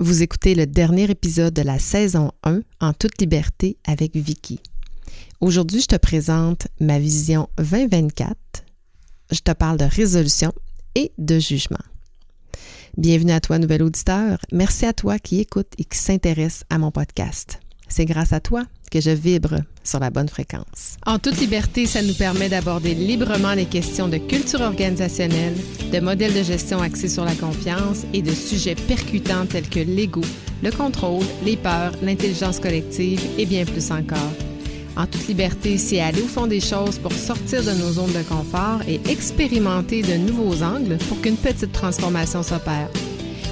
Vous écoutez le dernier épisode de la saison 1 en toute liberté avec Vicky. Aujourd'hui, je te présente ma vision 2024. Je te parle de résolution et de jugement. Bienvenue à toi, nouvel auditeur. Merci à toi qui écoute et qui s'intéresse à mon podcast. C'est grâce à toi que je vibre sur la bonne fréquence. En toute liberté, ça nous permet d'aborder librement les questions de culture organisationnelle, de modèles de gestion axés sur la confiance et de sujets percutants tels que l'ego, le contrôle, les peurs, l'intelligence collective et bien plus encore. En toute liberté, c'est aller au fond des choses pour sortir de nos zones de confort et expérimenter de nouveaux angles pour qu'une petite transformation s'opère.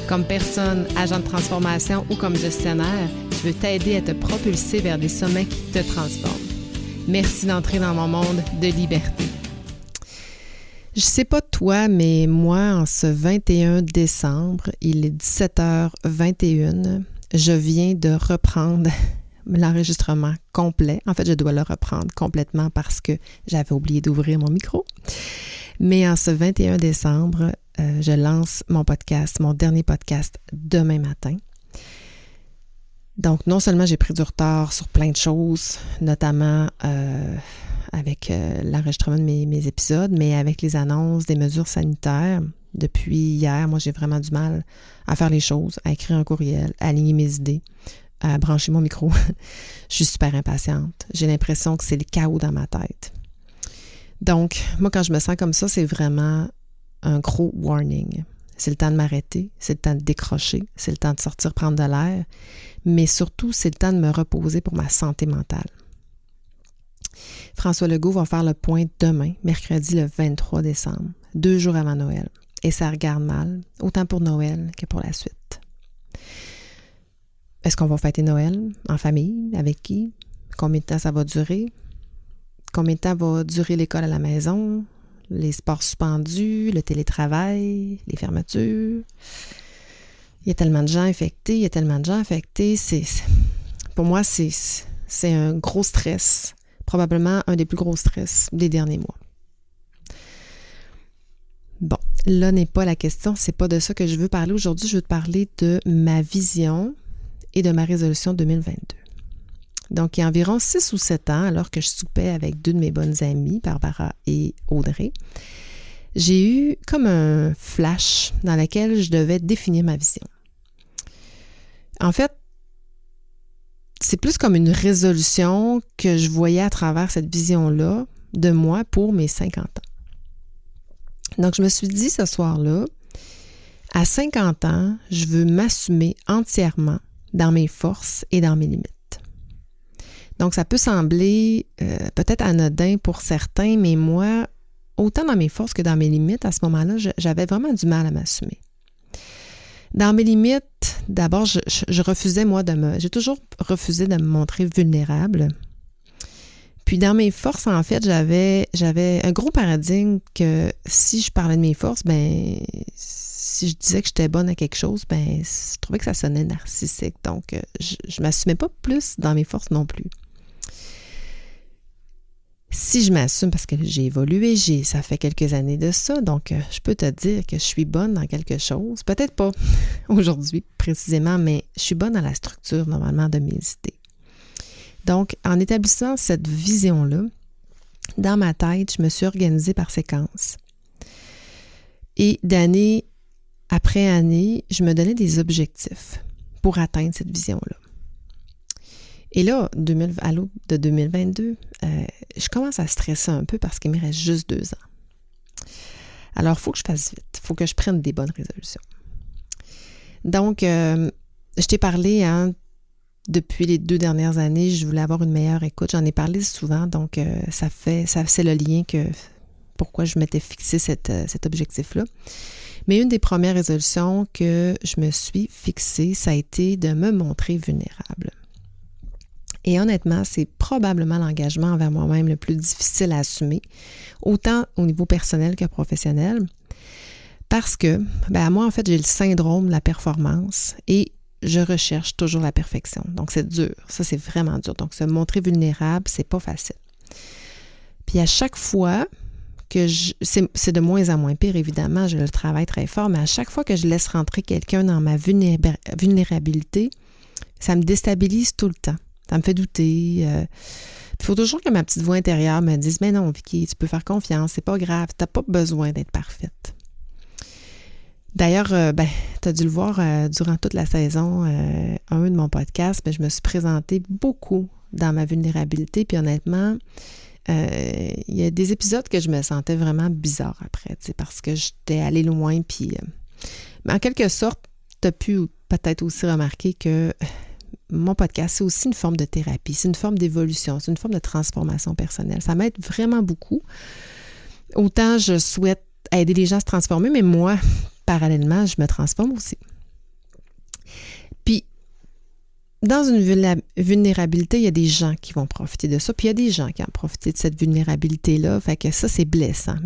Comme personne, agent de transformation ou comme gestionnaire, je veux t'aider à te propulser vers des sommets qui te transforment. Merci d'entrer dans mon monde de liberté. Je sais pas toi, mais moi, en ce 21 décembre, il est 17h21, je viens de reprendre l'enregistrement complet. En fait, je dois le reprendre complètement parce que j'avais oublié d'ouvrir mon micro. Mais en ce 21 décembre, je lance mon podcast, mon dernier podcast, demain matin. Donc, non seulement j'ai pris du retard sur plein de choses, notamment avec l'enregistrement de mes épisodes, mais avec les annonces des mesures sanitaires. Depuis hier, moi, j'ai vraiment du mal à faire les choses, à écrire un courriel, à aligner mes idées, à brancher mon micro. Je suis super impatiente. J'ai l'impression que c'est le chaos dans ma tête. Donc, moi, quand je me sens comme ça, c'est vraiment un gros warning. C'est le temps de m'arrêter, c'est le temps de décrocher, c'est le temps de sortir prendre de l'air, mais surtout, c'est le temps de me reposer pour ma santé mentale. François Legault va faire le point demain, mercredi le 23 décembre, 2 jours avant Noël. Et ça regarde mal, autant pour Noël que pour la suite. Est-ce qu'on va fêter Noël en famille? Avec qui? Combien de temps ça va durer? Combien de temps va durer l'école à la maison? Les sports suspendus, le télétravail, les fermetures. Il y a tellement de gens infectés, pour moi, c'est un gros stress, probablement un des plus gros stress des derniers mois. Bon, là n'est pas la question, c'est pas de ça que je veux parler aujourd'hui. Je veux te parler de ma vision et de ma résolution 2022. Donc, il y a environ 6 ou 7 ans, alors que je soupais avec 2 de mes bonnes amies, Barbara et Audrey, j'ai eu comme un flash dans lequel je devais définir ma vision. En fait, c'est plus comme une résolution que je voyais à travers cette vision-là de moi pour mes 50 ans. Donc, je me suis dit ce soir-là, à 50 ans, je veux m'assumer entièrement dans mes forces et dans mes limites. Donc, ça peut sembler peut-être anodin pour certains, mais moi, autant dans mes forces que dans mes limites, à ce moment-là, j'avais vraiment du mal à m'assumer. Dans mes limites, d'abord, je refusais, j'ai toujours refusé de me montrer vulnérable. Puis, dans mes forces, en fait, j'avais un gros paradigme que si je parlais de mes forces, si je disais que j'étais bonne à quelque chose, je trouvais que ça sonnait narcissique. Donc, je ne m'assumais pas plus dans mes forces non plus. Si je m'assume, parce que j'ai évolué, ça fait quelques années de ça, donc je peux te dire que je suis bonne dans quelque chose. Peut-être pas aujourd'hui précisément, mais je suis bonne dans la structure normalement de mes idées. Donc, en établissant cette vision-là, dans ma tête, je me suis organisée par séquence. Et d'année après année, je me donnais des objectifs pour atteindre cette vision-là. Et là, à l'aube de 2022, je commence à stresser un peu parce qu'il me reste juste 2 ans. Alors, il faut que je fasse vite. Il faut que je prenne des bonnes résolutions. Donc, je t'ai parlé, depuis les 2 dernières années, je voulais avoir une meilleure écoute. J'en ai parlé souvent, donc c'est le lien pourquoi je m'étais fixé cet objectif-là. Mais une des premières résolutions que je me suis fixée, ça a été de me montrer vulnérable. Et honnêtement, c'est probablement l'engagement envers moi-même le plus difficile à assumer, autant au niveau personnel que professionnel, parce que, moi, en fait, j'ai le syndrome de la performance et je recherche toujours la perfection. Donc, c'est dur. Ça, c'est vraiment dur. Donc, se montrer vulnérable, c'est pas facile. Puis, à chaque fois c'est de moins en moins pire, évidemment, je le travaille très fort, mais à chaque fois que je laisse rentrer quelqu'un dans ma vulnérabilité, ça me déstabilise tout le temps. Ça me fait douter. Il faut toujours que ma petite voix intérieure me dise « Mais non, Vicky, tu peux faire confiance, c'est pas grave, t'as pas besoin d'être parfaite. » D'ailleurs, tu as dû le voir durant toute la saison 1 de mon podcast, je me suis présentée beaucoup dans ma vulnérabilité, puis honnêtement, il y a des épisodes que je me sentais vraiment bizarre après, parce que j'étais allée loin, puis en quelque sorte, tu as pu peut-être aussi remarquer que mon podcast, c'est aussi une forme de thérapie, c'est une forme d'évolution, c'est une forme de transformation personnelle. Ça m'aide vraiment beaucoup. Autant je souhaite aider les gens à se transformer, mais moi, parallèlement, je me transforme aussi. Puis, dans une vulnérabilité, il y a des gens qui vont profiter de ça, puis il y a des gens qui ont profité de cette vulnérabilité-là, fait que ça, c'est blessant.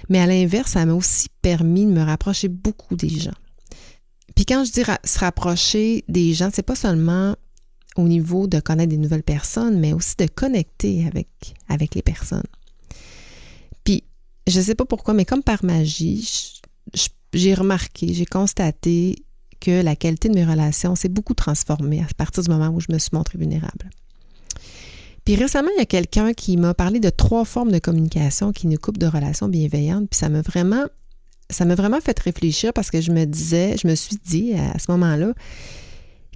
Mais à l'inverse, ça m'a aussi permis de me rapprocher beaucoup des gens. Puis quand je dis se rapprocher des gens, c'est pas seulement au niveau de connaître des nouvelles personnes, mais aussi de connecter avec les personnes. Puis, je sais pas pourquoi, mais comme par magie, j'ai remarqué, j'ai constaté que la qualité de mes relations s'est beaucoup transformée à partir du moment où je me suis montrée vulnérable. Puis récemment, il y a quelqu'un qui m'a parlé de 3 formes de communication qui nous coupent de relations bienveillantes, puis ça m'a vraiment fait réfléchir parce que je me suis dit à ce moment-là,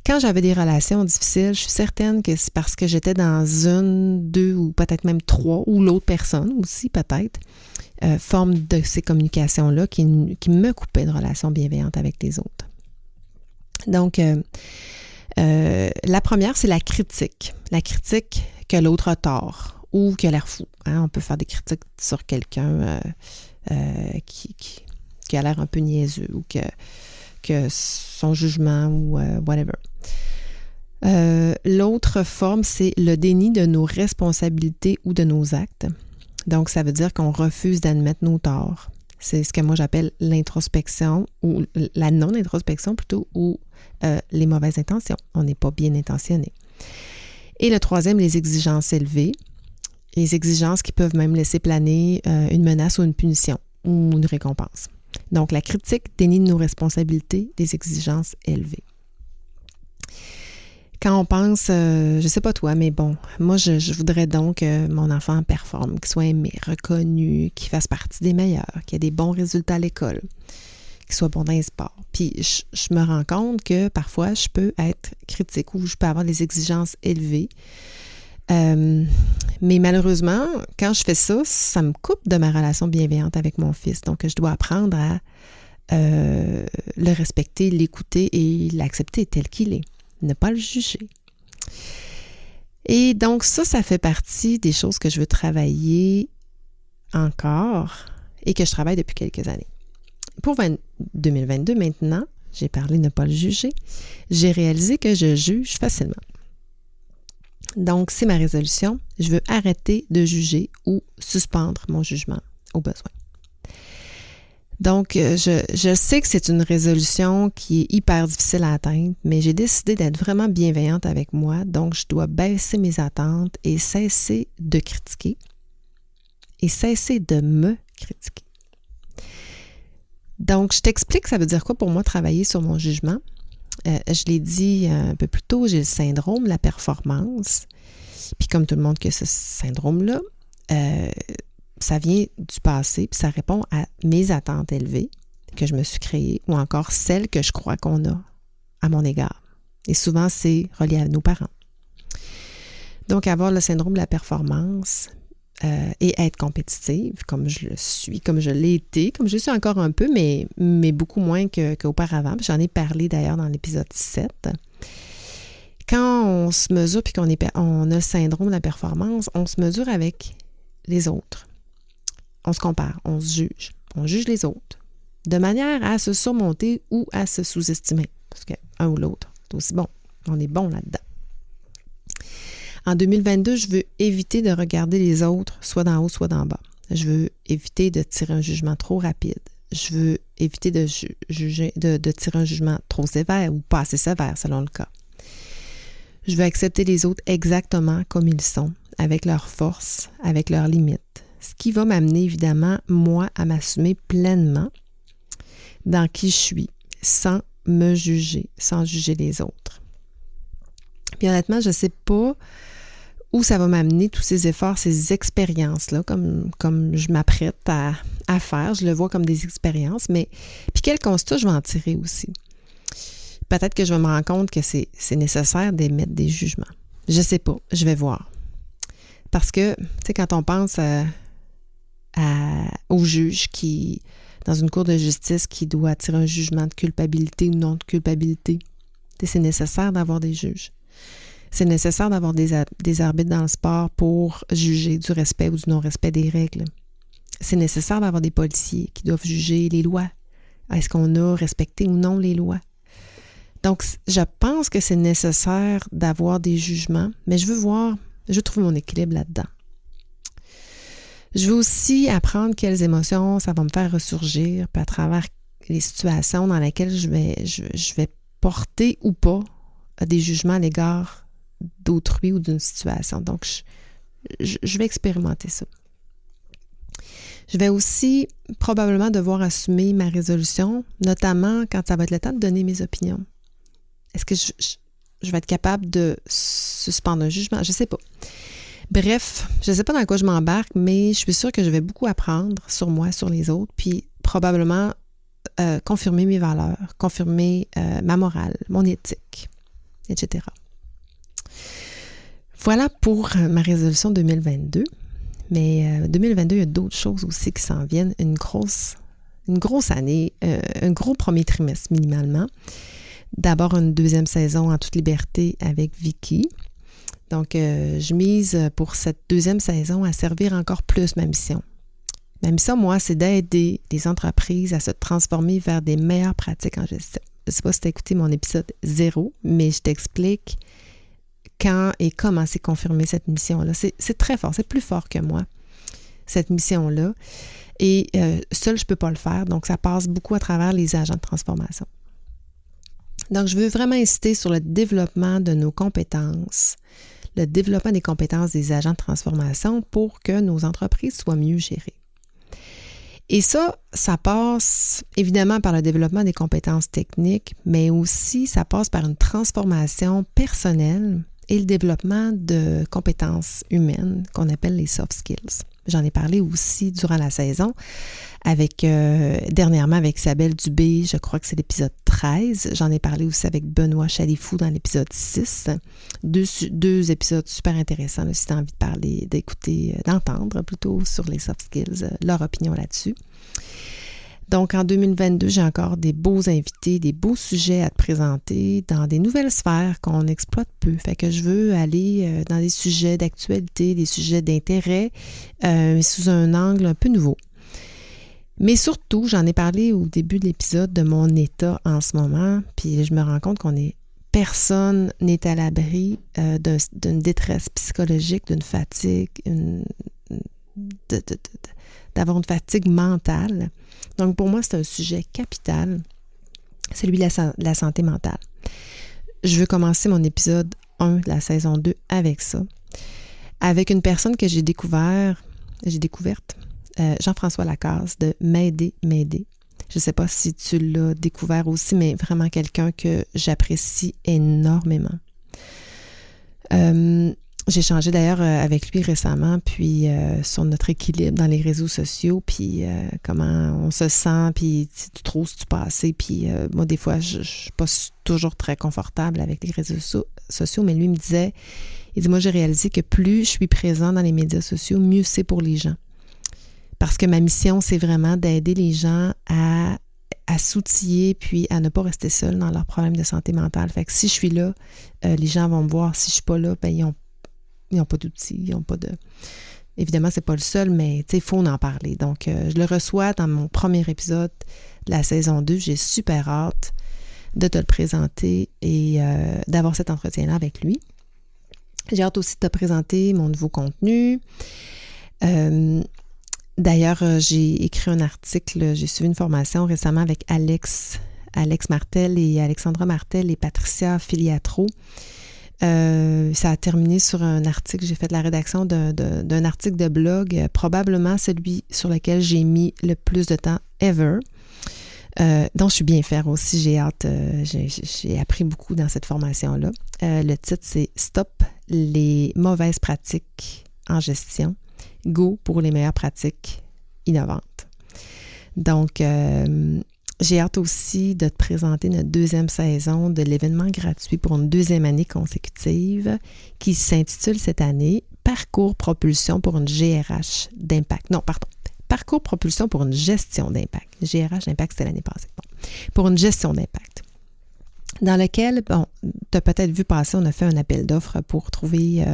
quand j'avais des relations difficiles, je suis certaine que c'est parce que j'étais dans 1, 2 ou peut-être même 3, ou l'autre personne aussi peut-être, forme de ces communications-là qui me coupaient de relations bienveillantes avec les autres. Donc, la première, c'est la critique. La critique que l'autre a tort ou qu'il a l'air fou. Hein? On peut faire des critiques sur quelqu'un qui a l'air un peu niaiseux ou que son jugement ou whatever. L'autre forme, c'est le déni de nos responsabilités ou de nos actes. Donc, ça veut dire qu'on refuse d'admettre nos torts. C'est ce que moi j'appelle l'introspection ou la non-introspection plutôt ou les mauvaises intentions. On n'est pas bien intentionné. Et le troisième, les exigences élevées. Les exigences qui peuvent même laisser planer une menace ou une punition ou une récompense. Donc, la critique dénie de nos responsabilités, des exigences élevées. Quand on pense, je sais pas toi, mais bon, moi, je voudrais donc que mon enfant performe, qu'il soit aimé, reconnu, qu'il fasse partie des meilleurs, qu'il ait des bons résultats à l'école, qu'il soit bon dans les sports. Puis, je me rends compte que parfois, je peux être critique ou je peux avoir des exigences élevées. Mais malheureusement, quand je fais ça, ça me coupe de ma relation bienveillante avec mon fils. Donc, je dois apprendre à le respecter, l'écouter et l'accepter tel qu'il est. Ne pas le juger. Et donc, ça fait partie des choses que je veux travailler encore et que je travaille depuis quelques années. Pour 2022, maintenant, j'ai parlé de ne pas le juger, j'ai réalisé que je juge facilement. Donc, c'est ma résolution. Je veux arrêter de juger ou suspendre mon jugement au besoin. Donc, je sais que c'est une résolution qui est hyper difficile à atteindre, mais j'ai décidé d'être vraiment bienveillante avec moi. Donc, je dois baisser mes attentes et cesser de critiquer et cesser de me critiquer. Donc, je t'explique ça veut dire quoi pour moi travailler sur mon jugement. Je l'ai dit un peu plus tôt, j'ai le syndrome de la performance. Puis comme tout le monde qui a ce syndrome-là, ça vient du passé, puis ça répond à mes attentes élevées que je me suis créées ou encore celles que je crois qu'on a à mon égard. Et souvent, c'est relié à nos parents. Donc, avoir le syndrome de la performance et être compétitive, comme je le suis, comme je l'ai été, comme je le suis encore un peu, mais beaucoup moins qu'auparavant. Puis j'en ai parlé d'ailleurs dans l'épisode 7. Quand on se mesure puis qu'on a le syndrome de la performance, on se mesure avec les autres. On se compare, on se juge. On juge les autres de manière à se surmonter ou à se sous-estimer. Parce qu'un ou l'autre, c'est aussi bon. On est bon là-dedans. En 2022, je veux éviter de regarder les autres soit d'en haut, soit d'en bas. Je veux éviter de tirer un jugement trop rapide. Je veux éviter de tirer un jugement trop sévère ou pas assez sévère selon le cas. Je veux accepter les autres exactement comme ils sont, avec leurs forces, avec leurs limites, ce qui va m'amener évidemment, moi, à m'assumer pleinement dans qui je suis, sans me juger, sans juger les autres. Puis honnêtement, je ne sais pas où ça va m'amener, tous ces efforts, ces expériences-là, comme je m'apprête à faire. Je le vois comme des expériences, mais puis quel constat je vais en tirer aussi. Peut-être que je vais me rendre compte que c'est nécessaire d'émettre des jugements. Je ne sais pas, je vais voir. Parce que, tu sais, quand on pense au juge qui, dans une cour de justice, qui doit tirer un jugement de culpabilité ou non de culpabilité, c'est nécessaire d'avoir des juges. C'est nécessaire d'avoir des arbitres dans le sport pour juger du respect ou du non-respect des règles. C'est nécessaire d'avoir des policiers qui doivent juger les lois. Est-ce qu'on a respecté ou non les lois? Donc, je pense que c'est nécessaire d'avoir des jugements, mais je veux trouver mon équilibre là-dedans. Je veux aussi apprendre quelles émotions ça va me faire ressurgir, puis à travers les situations dans lesquelles je vais porter ou pas des jugements à l'égard d'autrui ou d'une situation. Donc, je vais expérimenter ça. Je vais aussi probablement devoir assumer ma résolution, notamment quand ça va être le temps de donner mes opinions. Est-ce que je vais être capable de suspendre un jugement? Je ne sais pas. Bref, je ne sais pas dans quoi je m'embarque, mais je suis sûre que je vais beaucoup apprendre sur moi, sur les autres, puis probablement confirmer mes valeurs, confirmer ma morale, mon éthique, etc. Voilà pour ma résolution 2022. Mais 2022, il y a d'autres choses aussi qui s'en viennent. Une grosse année, un gros premier trimestre minimalement. D'abord, une deuxième saison en toute liberté avec Vicky. Donc, je mise pour cette deuxième saison à servir encore plus ma mission. Ma mission, moi, c'est d'aider les entreprises à se transformer vers des meilleures pratiques en gestion. Je ne sais pas si tu as écouté mon épisode 0, mais je t'explique quand et comment c'est confirmé cette mission-là. C'est très fort, c'est plus fort que moi, cette mission-là. Et seul, je ne peux pas le faire, donc ça passe beaucoup à travers les agents de transformation. Donc, je veux vraiment insister sur le développement de nos compétences, le développement des compétences des agents de transformation pour que nos entreprises soient mieux gérées. Et ça passe évidemment par le développement des compétences techniques, mais aussi ça passe par une transformation personnelle et le développement de compétences humaines qu'on appelle les soft skills. J'en ai parlé aussi durant la saison dernièrement avec Isabelle Dubé, je crois que c'est l'épisode 13. J'en ai parlé aussi avec Benoît Chalifou dans l'épisode 6. Deux épisodes super intéressants là, si tu as envie de parler, d'écouter, d'entendre plutôt sur les soft skills, leur opinion là-dessus. Donc, en 2022, j'ai encore des beaux invités, des beaux sujets à te présenter dans des nouvelles sphères qu'on exploite peu. Fait que je veux aller dans des sujets d'actualité, des sujets d'intérêt, sous un angle un peu nouveau. Mais surtout, j'en ai parlé au début de l'épisode de mon état en ce moment, puis je me rends compte personne n'est à l'abri d'une détresse psychologique, d'une fatigue, d'avoir une fatigue mentale. Donc, pour moi, c'est un sujet capital, celui de la santé mentale. Je veux commencer mon épisode 1 de la saison 2 avec ça, avec une personne que j'ai découverte, Jean-François Lacasse de M'aider. Je ne sais pas si tu l'as découvert aussi, mais vraiment quelqu'un que j'apprécie énormément. J'ai échangé d'ailleurs avec lui récemment, puis sur notre équilibre dans les réseaux sociaux, puis comment on se sent, puis tu trop si tu passais, puis moi des fois je ne suis pas toujours très confortable avec les réseaux sociaux, mais lui me disait, moi j'ai réalisé que plus je suis présent dans les médias sociaux, mieux c'est pour les gens. Parce que ma mission, c'est vraiment d'aider les gens à s'outiller puis à ne pas rester seuls dans leurs problèmes de santé mentale. Fait que si je suis là, les gens vont me voir. Si je suis pas là, ben ils n'ont pas d'outils, ils n'ont pas de... Évidemment, c'est pas le seul, mais il faut en parler. Donc, je le reçois dans mon premier épisode de la saison 2. J'ai super hâte de te le présenter et d'avoir cet entretien-là avec lui. J'ai hâte aussi de te présenter mon nouveau contenu. D'ailleurs, j'ai écrit un article, j'ai suivi une formation récemment avec Alex Martel et Alexandra Martel et Patricia Filiatro Ça a terminé sur un article, j'ai fait la rédaction d'un article de blog, probablement celui sur lequel j'ai mis le plus de temps ever. Donc, je suis bien fière aussi, j'ai hâte, j'ai appris beaucoup dans cette formation-là. Le titre, c'est « Stop les mauvaises pratiques en gestion, go pour les meilleures pratiques innovantes ». Donc, j'ai hâte aussi de te présenter notre 2e saison de l'événement gratuit pour une 2e année consécutive qui s'intitule cette année « Parcours propulsion pour une GRH d'impact ». Non, pardon. Parcours propulsion pour une gestion d'impact. GRH d'impact, c'était l'année passée. Bon. Pour une gestion d'impact. Dans lequel, bon, tu as peut-être vu passer, on a fait un appel d'offres pour trouver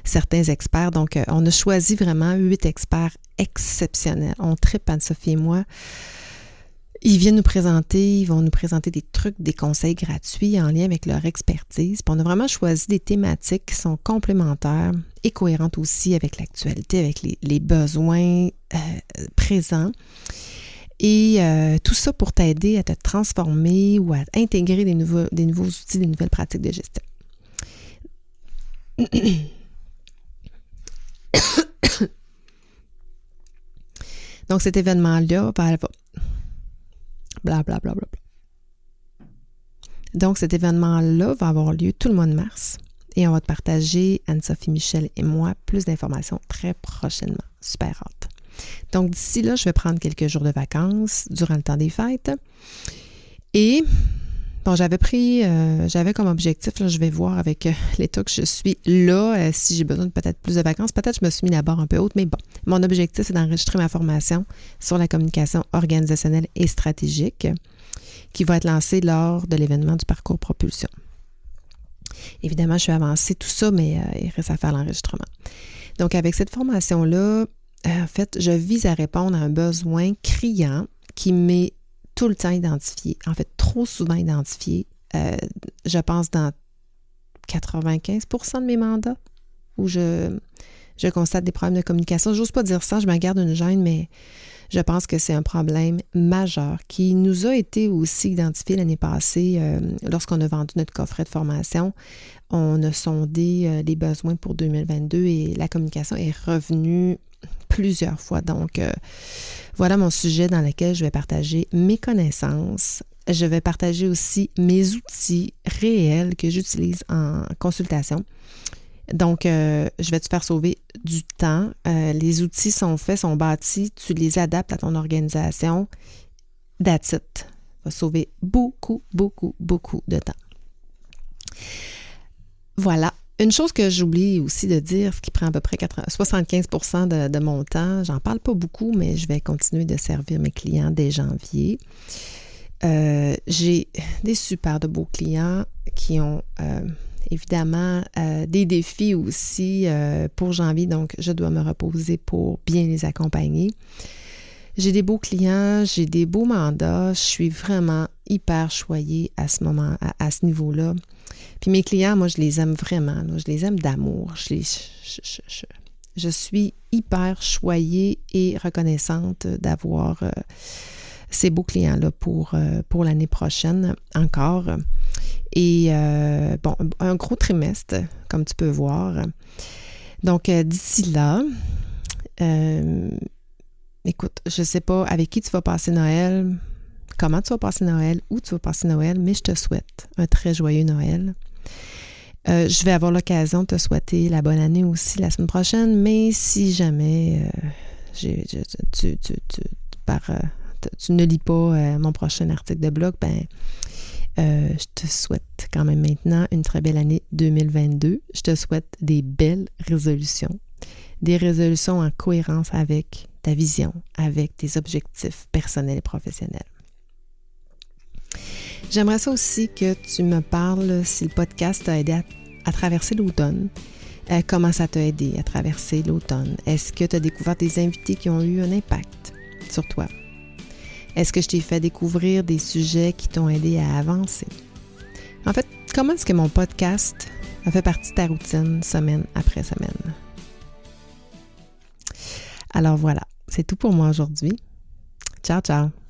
certains experts. Donc, on a choisi vraiment 8 experts exceptionnels. On tripe, Anne-Sophie et moi. Ils vont nous présenter des trucs, des conseils gratuits en lien avec leur expertise. Puis on a vraiment choisi des thématiques qui sont complémentaires et cohérentes aussi avec l'actualité, avec les besoins présents. Et tout ça pour t'aider à te transformer ou à intégrer des nouveaux outils, des nouvelles pratiques de gestion. Donc cet événement-là va... Blablabla. Donc, cet événement-là va avoir lieu tout le mois de mars et on va te partager, Anne-Sophie, Michel et moi, plus d'informations très prochainement. Super hâte. Donc, d'ici là, je vais prendre quelques jours de vacances durant le temps des fêtes. Et, bon, j'avais comme objectif, là, je vais voir avec l'état que je suis là, si j'ai besoin de peut-être plus de vacances. Peut-être que je me suis mis la barre un peu haute, mais bon, mon objectif, c'est d'enregistrer ma formation sur la communication organisationnelle et stratégique qui va être lancée lors de l'événement du parcours propulsion. Évidemment, je suis avancée tout ça, mais il reste à faire l'enregistrement. Donc, avec cette formation-là, en fait, je vise à répondre à un besoin criant qui m'est tout le temps identifié, en fait, trop souvent identifié, je pense dans 95% de mes mandats où je constate des problèmes de communication. J'ose pas dire ça, je me garde une gêne, mais je pense que c'est un problème majeur qui nous a été aussi identifié l'année passée lorsqu'on a vendu notre coffret de formation. On a sondé les besoins pour 2022 et la communication est revenue plusieurs fois. Donc, voilà mon sujet dans lequel je vais partager mes connaissances. Je vais partager aussi mes outils réels que j'utilise en consultation. Donc, je vais te faire sauver du temps. Les outils sont faits, sont bâtis. Tu les adaptes à ton organisation. That's it. Ça va sauver beaucoup, beaucoup, beaucoup de temps. Voilà. Une chose que j'oublie aussi de dire, ce qui prend à peu près 75% de mon temps, j'en parle pas beaucoup, mais je vais continuer de servir mes clients dès janvier. J'ai des super de beaux clients qui ont évidemment des défis aussi pour janvier, donc je dois me reposer pour bien les accompagner. J'ai des beaux clients, j'ai des beaux mandats, je suis vraiment hyper choyée à ce moment, à ce niveau-là. Puis mes clients, moi, je les aime vraiment, là, je les aime d'amour. Je suis hyper choyée et reconnaissante d'avoir ces beaux clients-là pour l'année prochaine encore. Et bon, un gros trimestre, comme tu peux voir. Donc, d'ici là, écoute, je ne sais pas avec qui tu vas passer Noël, comment tu vas passer Noël, où tu vas passer Noël, mais je te souhaite un très joyeux Noël. Je vais avoir l'occasion de te souhaiter la bonne année aussi la semaine prochaine, mais si jamais tu ne lis pas mon prochain article de blog, ben je te souhaite quand même maintenant une très belle année 2022. Je te souhaite des belles résolutions, des résolutions en cohérence avec ta vision, avec tes objectifs personnels et professionnels. J'aimerais ça aussi que tu me parles si le podcast t'a aidé à traverser l'automne. Comment ça t'a aidé à traverser l'automne? Est-ce que tu as découvert des invités qui ont eu un impact sur toi? Est-ce que je t'ai fait découvrir des sujets qui t'ont aidé à avancer? En fait, comment est-ce que mon podcast a fait partie de ta routine semaine après semaine? Alors voilà, c'est tout pour moi aujourd'hui. Ciao, ciao!